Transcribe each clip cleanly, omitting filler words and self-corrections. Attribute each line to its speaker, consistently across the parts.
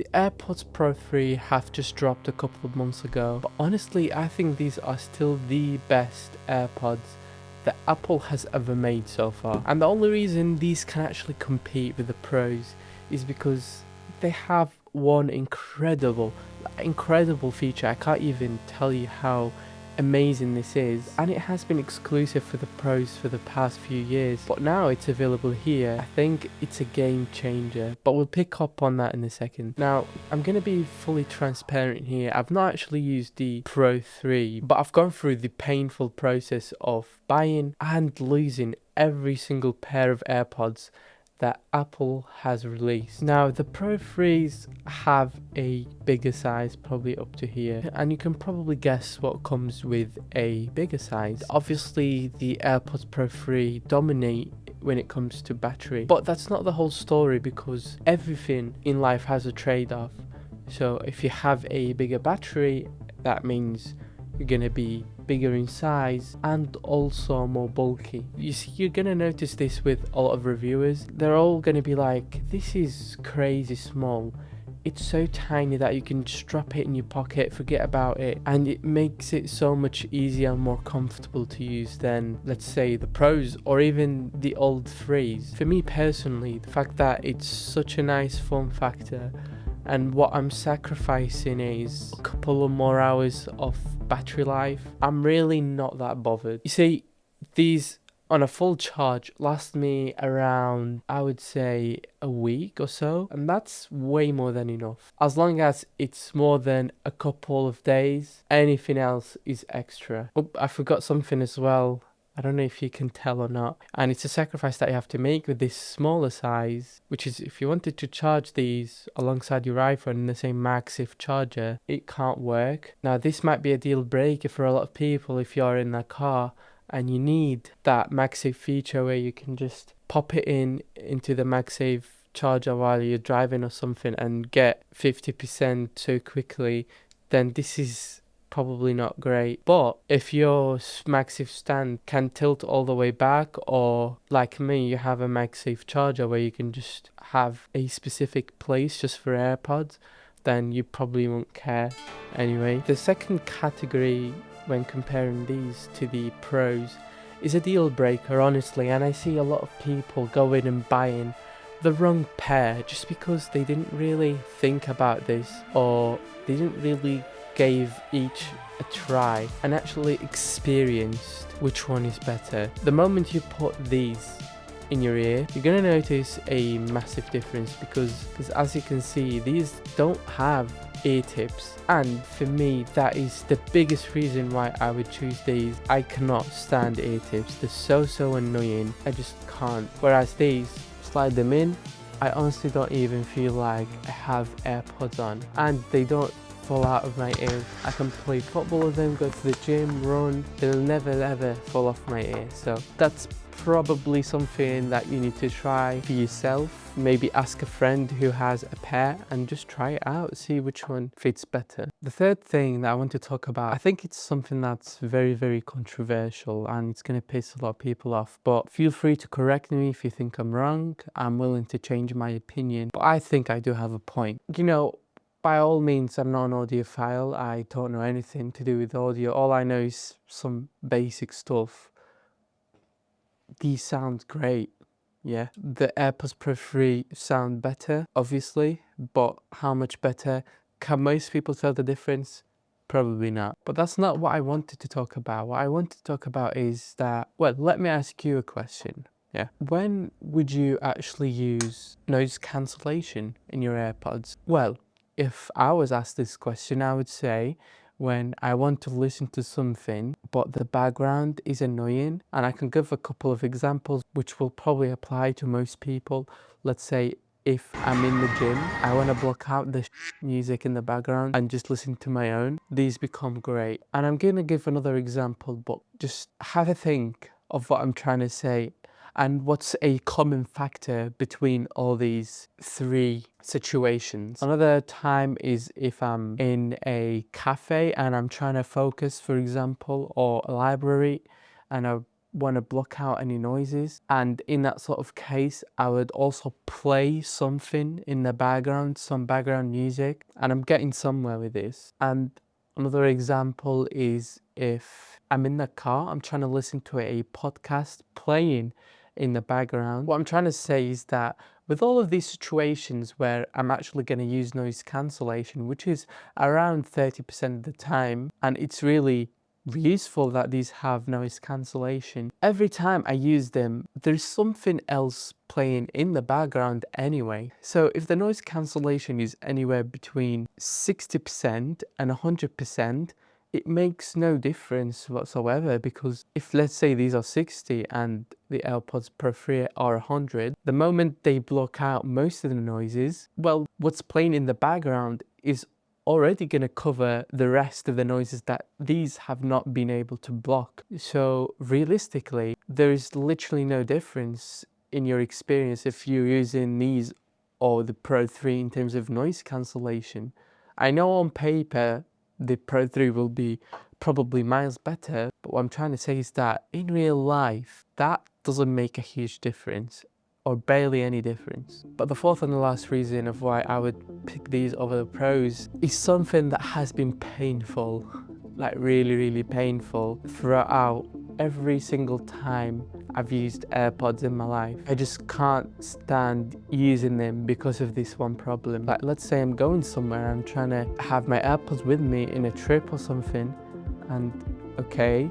Speaker 1: The AirPods Pro 3 have just dropped a couple of months ago, but honestly I think these are still the best AirPods that Apple has ever made so far. And the only reason these can actually compete with the Pros is because they have one incredible feature. I can't even tell you how amazing this is, and it has been exclusive for the Pros for the past few years, but now it's available here. I think it's a game changer, but we'll pick up on that in a second. Now I'm going to be fully transparent here. I've not actually used the Pro 3, but I've gone through the painful process of buying and losing every single pair of AirPods that Apple has released. Now the Pro 3s have a bigger size, probably up to here, and you can probably guess what comes with a bigger size. Obviously the AirPods Pro 3 dominate when it comes to battery, but that's not the whole story, because everything in life has a trade-off. So if you have a bigger battery, that means you're gonna be bigger in size and also more bulky. You see, you're gonna notice this with a lot of reviewers. They're all gonna be like, this is crazy small. It's so tiny that you can just drop it in your pocket, forget about it, and it makes it so much easier and more comfortable to use than, let's say, the Pros or even the old 3s. For me personally, the fact that it's such a nice form factor, and what I'm sacrificing is a couple of more hours of battery life, I'm really not that bothered. You see, these on a full charge last me around, I would say, a week or so, and that's way more than enough. As long as it's more than a couple of days, anything else is extra. Oh, I forgot something as well. I don't know if you can tell or not, and it's a sacrifice that you have to make with this smaller size, which is if you wanted to charge these alongside your iPhone in the same MagSafe charger, it can't work. Now this might be a deal breaker for a lot of people if you're in a car and you need that MagSafe feature where you can just pop it into the MagSafe charger while you're driving or something and get 50% so quickly, then this is probably not great. But if your MagSafe stand can tilt all the way back, or like me, you have a MagSafe charger where you can just have a specific place just for AirPods, then you probably won't care anyway. The second category when comparing these to the Pros is a deal breaker, honestly, and I see a lot of people going and buying the wrong pair just because they didn't really think about this, or they didn't really gave each a try and actually experienced which one is better. The moment you put these in your ear, you're gonna notice a massive difference, because as you can see, these don't have ear tips, and for me that is the biggest reason why I would choose these. I cannot stand ear tips. They're so annoying. I just can't. Whereas these, slide them in, I honestly don't even feel like I have AirPods on, and they don't fall out of my ears. I can play football with them, go to the gym, run, they'll never ever fall off my ear. So that's probably something that you need to try for yourself. Maybe ask a friend who has a pair and just try it out, see which one fits better. The third thing that I want to talk about, I think it's something that's very controversial and it's going to piss a lot of people off, but feel free to correct me if you think I'm wrong. I'm willing to change my opinion, but I think I do have a point. You know, by all means, I'm not an audiophile. I don't know anything to do with audio. All I know is some basic stuff. These sound great, yeah. The AirPods Pro 3 sound better, obviously, but how much better? Can most people tell the difference? Probably not. But that's not what I wanted to talk about. What I wanted to talk about is that, well, let me ask you a question. Yeah. When would you actually use noise cancellation in your AirPods? Well, if I was asked this question, I would say when I want to listen to something, but the background is annoying. And I can give a couple of examples which will probably apply to most people. Let's say if I'm in the gym, I want to block out the music in the background and just listen to my own. These become great. And I'm going to give another example, but just have a think of what I'm trying to say and what's a common factor between all these three situations. Another time is if I'm in a cafe and I'm trying to focus, for example, or a library, and I want to block out any noises, and in that sort of case I would also play something in the background, some background music, and I'm getting somewhere with this. And another example is if I'm in the car, I'm trying to listen to a podcast playing in the background. What I'm trying to say is that with all of these situations where I'm actually going to use noise cancellation, which is around 30% of the time, and it's really useful that these have noise cancellation, every time I use them, there's something else playing in the background anyway. So if the noise cancellation is anywhere between 60% and 100%, it makes no difference whatsoever, because if, let's say, these are 60 and the AirPods Pro 3 are 100, the moment they block out most of the noises, well, what's playing in the background is already going to cover the rest of the noises that these have not been able to block. So realistically, there is literally no difference in your experience if you're using these or the Pro 3 in terms of noise cancellation. I know on paper the Pro 3 will be probably miles better, but what I'm trying to say is that in real life, that doesn't make a huge difference, or barely any difference. But the fourth and the last reason of why I would pick these over the Pros is something that has been painful, like really painful throughout every single time I've used AirPods in my life. I just can't stand using them because of this one problem. Like, let's say I'm going somewhere, I'm trying to have my AirPods with me in a trip or something, and okay,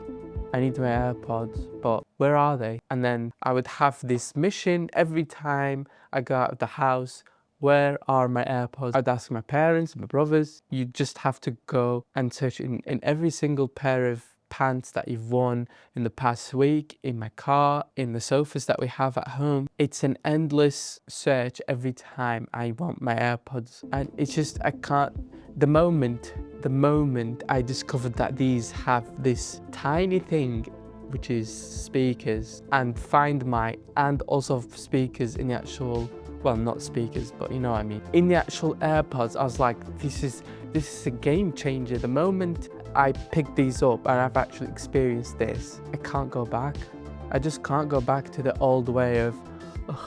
Speaker 1: I need my AirPods, but where are they? And then I would have this mission every time I go out of the house. Where are my AirPods? I'd ask my parents, my brothers. You just have to go and search in every single pair of pants that you've worn in the past week, in my car, in the sofas that we have at home. It's an endless search every time I want my AirPods. And it's just, I can't, the moment I discovered that these have this tiny thing, which is speakers, and Find My, and also speakers in the actual, well, not speakers, but you know what I mean, in the actual AirPods, I was like, this is a game changer. The moment I picked these up and I've actually experienced this, I can't go back. I just can't go back to the old way of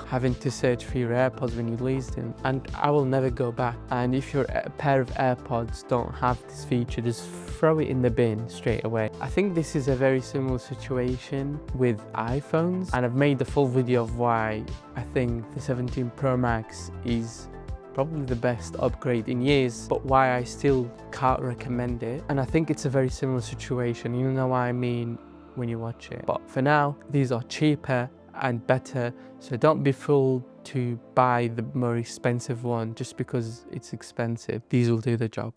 Speaker 1: having to search for your AirPods when you lose them, and I will never go back. And if your pair of AirPods don't have this feature, just throw it in the bin straight away. I think this is a very similar situation with iPhones, and I've made the full video of why I think the 17 Pro Max is probably the best upgrade in years, but why I still can't recommend it. And I think it's a very similar situation, you know what I mean when you watch it. But for now, these are cheaper and better, so don't be fooled to buy the more expensive one just because it's expensive. These will do the job.